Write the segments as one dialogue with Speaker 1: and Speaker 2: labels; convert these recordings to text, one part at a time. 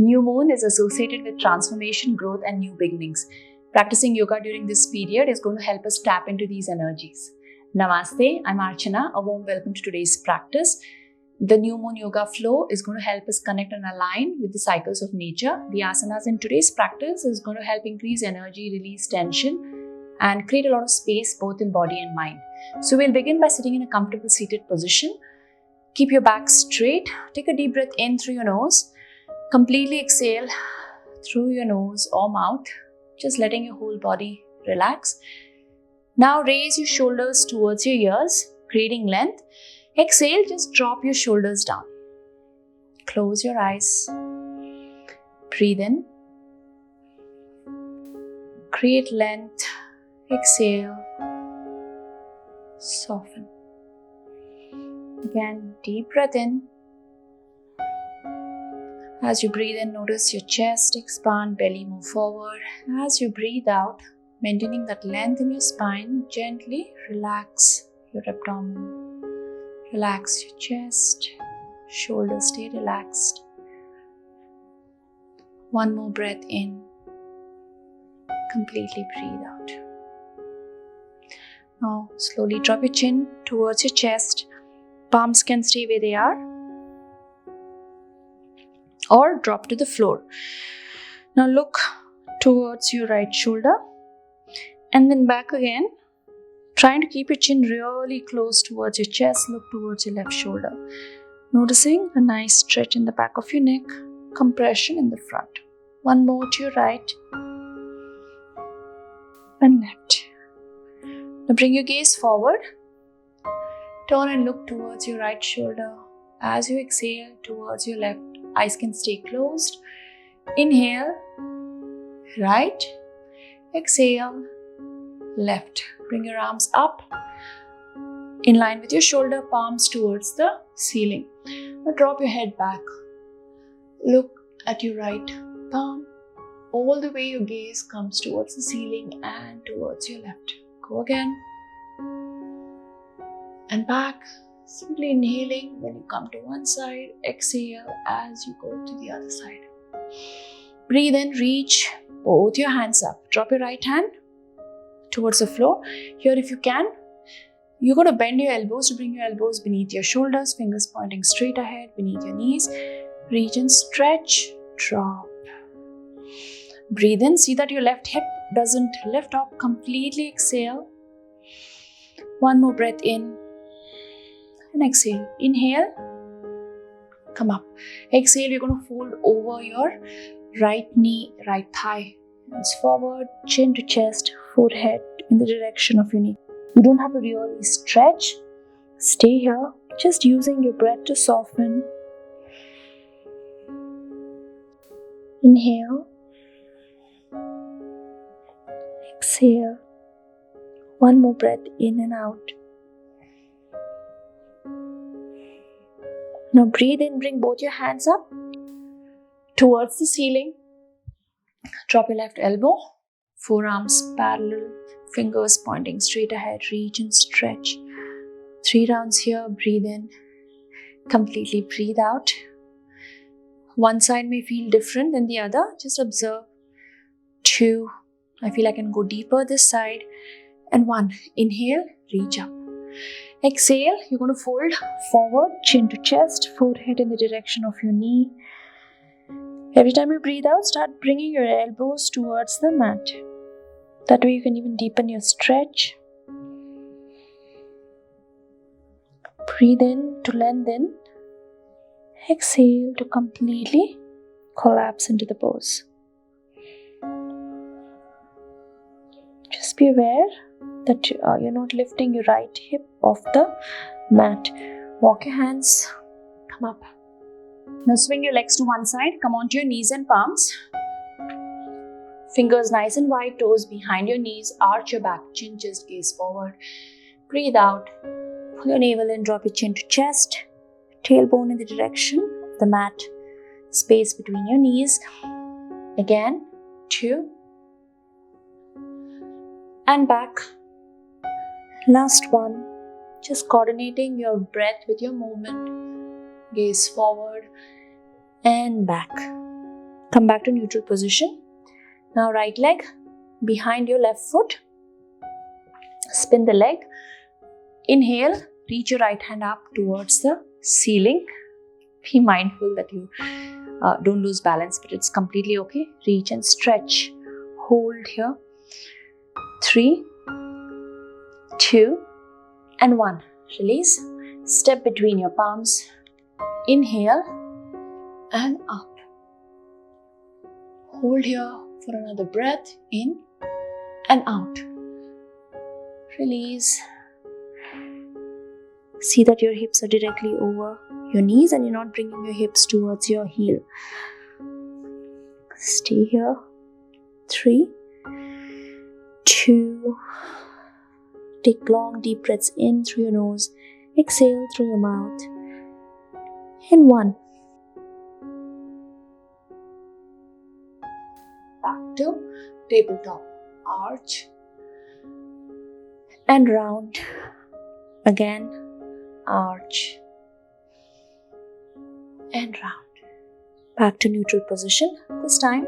Speaker 1: New moon is associated with transformation, growth, and new beginnings. Practicing yoga during this period is going to help us tap into these energies. Namaste, I'm Archana. A warm welcome to today's practice. The new moon yoga flow is going to help us connect and align with the cycles of nature. The asanas in today's practice is going to help increase energy, release tension, and create a lot of space both in body and mind. So we'll begin by sitting in a comfortable seated position. Keep your back straight. Take a deep breath in through your nose. Completely exhale through your nose or mouth, just letting your whole body relax. Now raise your shoulders towards your ears, creating length. Exhale, just drop your shoulders down. Close your eyes. Breathe in. Create length. Exhale. Soften. Again, deep breath in. As you breathe in, notice your chest expand, belly move forward. As you breathe out, maintaining that length in your spine, gently relax your abdomen. Relax your chest, shoulders stay relaxed. One more breath in. Completely breathe out. Now slowly drop your chin towards your chest. Palms can stay where they are or drop to the floor. Now look towards your right shoulder and then back again. Trying to keep your chin really close towards your chest, look towards your left shoulder. Noticing a nice stretch in the back of your neck, compression in the front. One more to your right and left. Now bring your gaze forward. Turn and look towards your right shoulder. As you exhale towards your left, eyes can stay closed. Inhale, right. Exhale, left. Bring your arms up, in line with your shoulder, palms towards the ceiling. Now drop your head back. Look at your right palm. All the way your gaze comes towards the ceiling and towards your left. Go again. And back. Simply inhaling when you come to one side. Exhale as you go to the other side. Breathe in, reach both your hands up. Drop your right hand towards the floor. Here, if you can, you're going to bend your elbows to bring your elbows beneath your shoulders, fingers pointing straight ahead, beneath your knees. Reach and stretch, drop. Breathe in, see that your left hip doesn't lift up. Completely exhale. One more breath in and exhale. Inhale, come up. Exhale, you're going to fold over your right knee, right thigh. Hands forward, chin to chest, forehead in the direction of your knee. You don't have to really stretch. Stay here, just using your breath to soften. Inhale. Exhale. One more breath in and out. Now breathe in, bring both your hands up towards the ceiling. Drop your left elbow, forearms parallel, fingers pointing straight ahead. Reach and stretch. 3 rounds here. Breathe in. Completely breathe out. One side may feel different than the other. Just observe. 2. I feel I can go deeper this side. And 1. Inhale, reach up. Exhale, you're going to fold forward, chin to chest, forehead in the direction of your knee. Every time you breathe out, start bringing your elbows towards the mat. That way you can even deepen your stretch. Breathe in to lengthen. Exhale to completely collapse into the pose. Just be aware that you're not lifting your right hip off the mat. Walk your hands, come up. Now swing your legs to one side, come onto your knees and palms. Fingers nice and wide, toes behind your knees, arch your back, chin, just gaze forward. Breathe out, pull your navel in, drop your chin to chest, tailbone in the direction of the mat, space between your knees. Again, 2, and back. Last one, just coordinating your breath with your movement. Gaze forward and back. Come back to neutral position. Now right leg behind your left foot. Spin the leg. Inhale, reach your right hand up towards the ceiling. Be mindful that you don't lose balance, but it's completely okay. Reach and stretch. Hold here. 3, 2, and 1. Release. Step between your palms. Inhale and up. Hold here for another breath. In and out. Release. See that your hips are directly over your knees and you're not bringing your hips towards your heel. Stay here. 3, 2. Take long deep breaths in through your nose. Exhale through your mouth. And 1. Back to tabletop. Arch. And round. Again. Arch. And round. Back to neutral position. This time,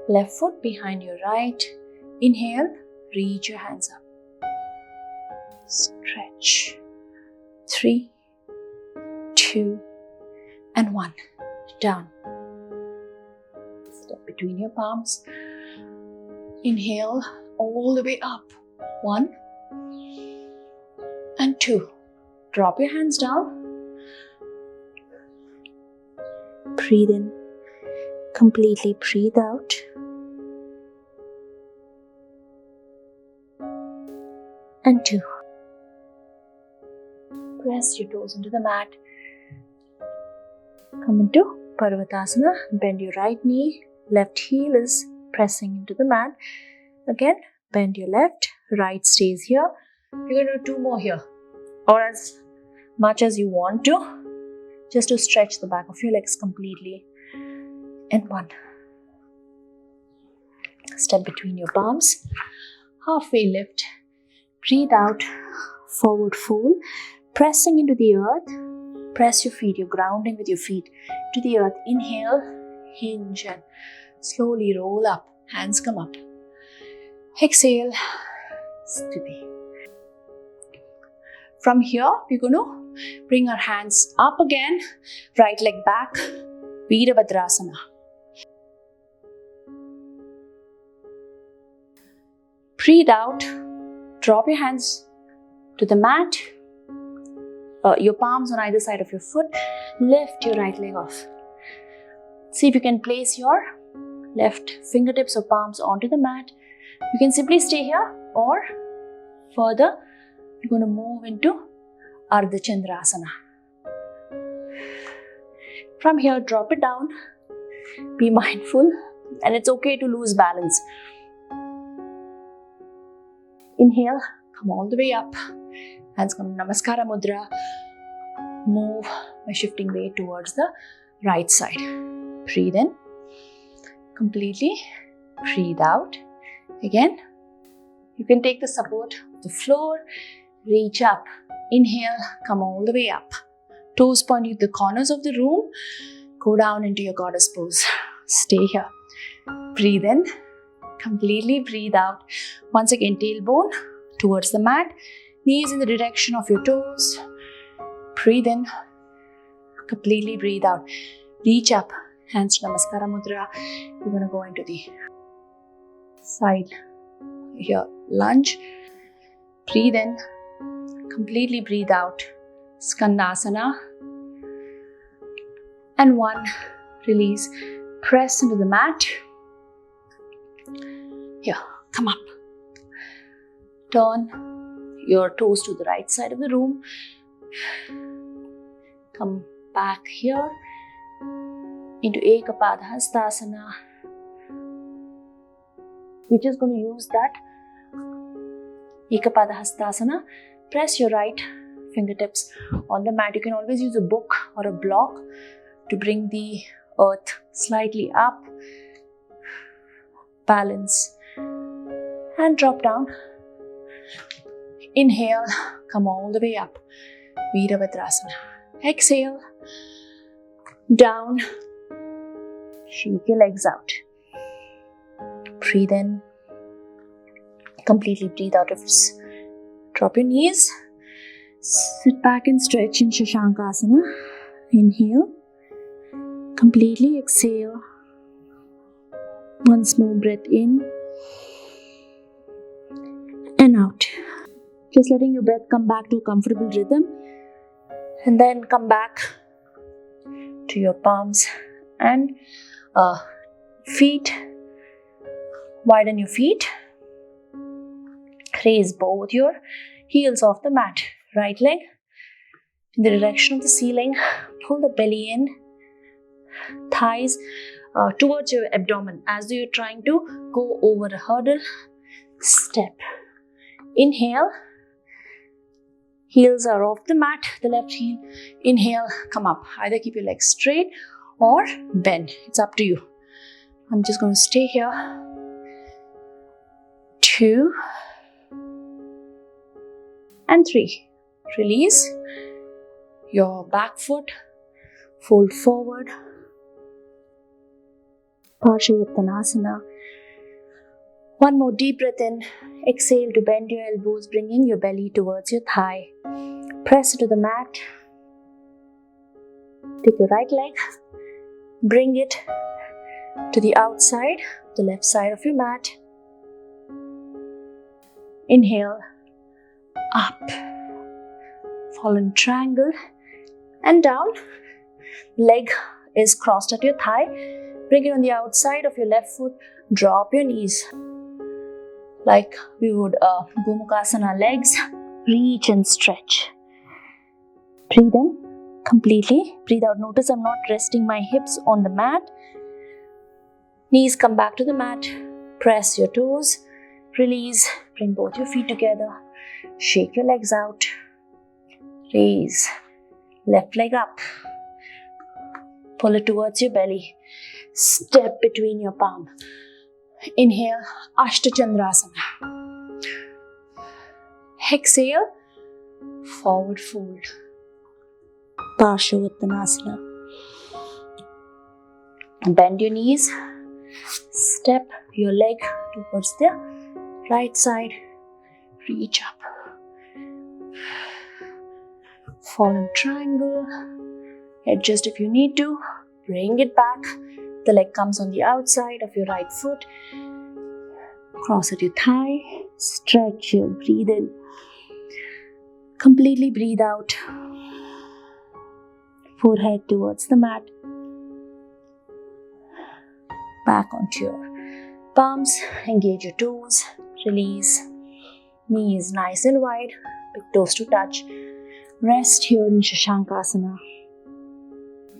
Speaker 1: left foot behind your right. Inhale, reach your hands up. Stretch. 3, 2, and 1. Down. Step between your palms. Inhale all the way up. 1 and 2. Drop your hands down. Breathe in. Completely breathe out. And 2. Press your toes into the mat. Come into Parvatasana. Bend your right knee. Left heel is pressing into the mat. Again, bend your left. Right stays here. You're going to do 2 more here. Or as much as you want to. Just to stretch the back of your legs completely. And 1. Step between your palms. Halfway lift. Breathe out. Forward fold. Pressing into the earth. Press your feet. You're grounding with your feet to the earth. Inhale. Hinge and slowly roll up. Hands come up. Exhale. Sthiti. From here, we're going to bring our hands up again. Right leg back. Virabhadrasana. Breathe out. Drop your hands to the mat. Your palms on either side of your foot. Lift your right leg off. See if you can place your left fingertips or palms onto the mat. You can simply stay here, or further, you're going to move into Ardha Chandrasana. From here, drop it down. Be mindful, and it's okay to lose balance. Inhale, come all the way up. Hands come Namaskara Mudra. Move by shifting weight towards the right side. Breathe in. Completely. Breathe out. Again. You can take the support of the floor. Reach up. Inhale. Come all the way up. Toes pointing to the corners of the room. Go down into your goddess pose. Stay here. Breathe in. Completely breathe out. Once again, tailbone towards the mat. Knees in the direction of your toes. Breathe in. Completely breathe out. Reach up. Hands to Namaskara Mudra. You're going to go into the side here. Lunge. Breathe in. Completely breathe out. Skandasana. And 1. Release. Press into the mat. Here. Come up. Turn your toes to the right side of the room. Come back here into Ekapada Hastasana. We're just going to use that Ekapada Hastasana. Press your right fingertips on the mat. You can always use a book or a block to bring the earth slightly up. Balance. And drop down. Inhale, come all the way up. Virabhadrasana. Exhale. Down. Shake your legs out. Breathe in. Completely breathe out. Drop your knees. Sit back and stretch in Shashanka Asana. Inhale. Completely exhale. Once more, breath in and out. Just letting your breath come back to a comfortable rhythm. And then come back to your palms and feet. Widen your feet. Raise both your heels off the mat. Right leg in the direction of the ceiling. Pull the belly in. Thighs towards your abdomen as though you're trying to go over a hurdle. Step. Inhale. Heels are off the mat. The left heel. Inhale. Come up. Either keep your legs straight or bend. It's up to you. I'm just going to stay here. 2 and 3. Release your back foot. Fold forward. Parshavottanasana. One more deep breath in. Exhale to bend your elbows, bringing your belly towards your thigh. Press to the mat. Take your right leg. Bring it to the outside, the left side of your mat. Inhale. Up. Fallen triangle. And down. Leg is crossed at your thigh. Bring it on the outside of your left foot. Drop your knees. Like we would Gomukhasana legs. Reach and stretch. Breathe in completely. Breathe out. Notice I'm not resting my hips on the mat. Knees come back to the mat. Press your toes. Release. Bring both your feet together. Shake your legs out. Raise. Left leg up. Pull it towards your belly. Step between your palm. Inhale. Ashtachandrasana. Exhale. Forward fold. Parshavottanasana. Bend your knees. Step your leg towards the right side. Reach up. Fallen triangle. Adjust if you need to. Bring it back. The leg comes on the outside of your right foot. Cross at your thigh. Stretch your breathe in. Completely breathe out. Forehead towards the mat. Back onto your palms. Engage your toes. Release. Knees nice and wide. Big toes to touch. Rest here in Shashankasana.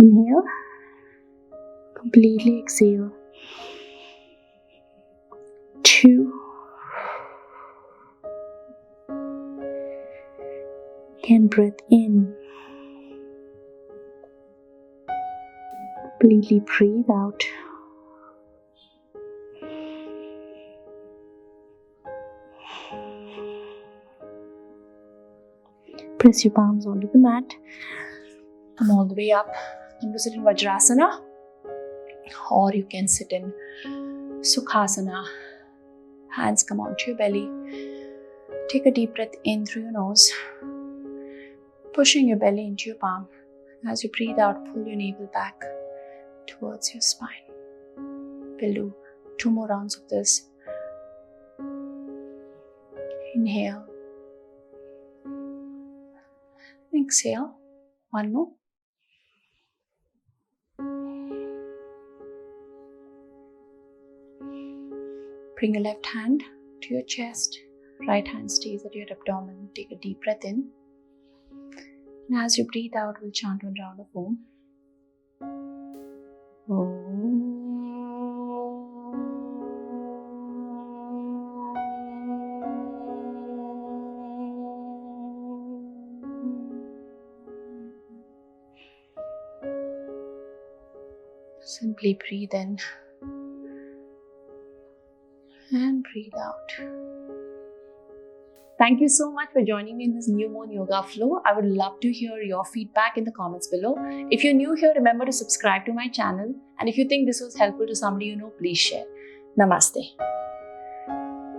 Speaker 1: Inhale. Completely exhale. 2. Again, breath in. Completely breathe out. Press your palms onto the mat. Come all the way up. Come to sit in Vajrasana. Or you can sit in Sukhasana. Hands come onto your belly. Take a deep breath in through your nose. Pushing your belly into your palm. As you breathe out, pull your navel back towards your spine. We'll do 2 more rounds of this. Inhale. Exhale. 1 more. Bring your left hand to your chest. Right hand stays at your abdomen. Take a deep breath in. And as you breathe out, we'll chant 1 round of Om. Simply breathe in and breathe out. Thank you so much for joining me in this new moon yoga flow. I would love to hear your feedback in the comments below. If you're new here, remember to subscribe to my channel. And if you think this was helpful to somebody you know, please share. Namaste.